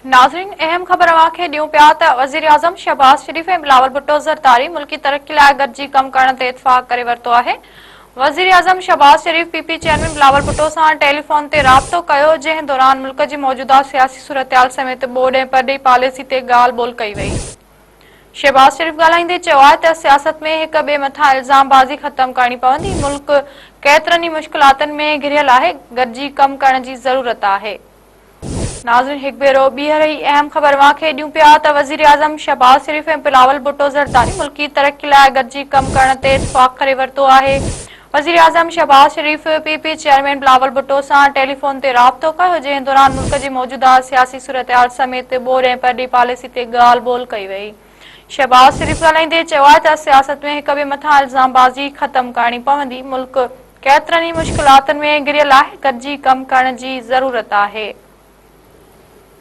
नाज़रीन, अहम ख़बर अवांखे ॾियूं पिया त वज़ीर आज़म शहबाज शरीफ़ ऐं बिलावल भुट्टो ज़रदारी मुल्की तरक्की लाइ गॾिजी कम करण ते इत्तफ़ाक़ करे वरितो आहे। वज़ीर आज़म शहबाज शरीफ़ पीपी चेयरमैन बिलावल भुट्टो सां टेलीफोन ते राब्तो कयो, जंहिं दौरान मुल्क जी मौजूदा सियासी सूरतहाल समेत ॿोॾ ऐं परॾेही पॉलिसी ते ॻाल्हि ॿोल कई वई। शहबाज शरीफ़ ॻाल्हाईंदे चयो आहे त सियासत में हिक ॿिए मथां इल्ज़ामबाज़ी ख़तम करणी पवंदी। मुल्क केतिरनि ई मुश्किलातनि में घिरियल आहे, गॾिजी कम करण जी ज़रूरत आहे। नाज़रीन, हिकु भेरो ॿीहर ई अहम ख़बर अवांखे ॾियूं पिया त वज़ीर आज़म शहबाज शरीफ़ ऐं बिलावल भुट्टो ज़रदारी मुल्की तरक्की लाइ गॾिजी कम करण ते इत्तफ़ाक़ करे वरितो आहे। वज़ीर आज़म शहबाज शरीफ़ पीपी चेयरमैन बिलावल भुट्टो सां टेलीफोन ते राब्तो कयो, जंहिं दौरान मुल्क जी मौजूदा सियासी सूरतहाल समेत ॿोॾ ऐं परॾेही पॉलिसी ते ॻाल्हि ॿोल कई वई। शहबाज शरीफ़ ॻाल्हाईंदे चयो आहे त सियासत में हिक ॿिए मथां इल्ज़ामबाज़ी ख़तम करणी पवंदी। मुल्क केतिरनि ई मुश्किलातनि में घिरियल आहे, गॾिजी कम करण जी ज़रूरत आहे।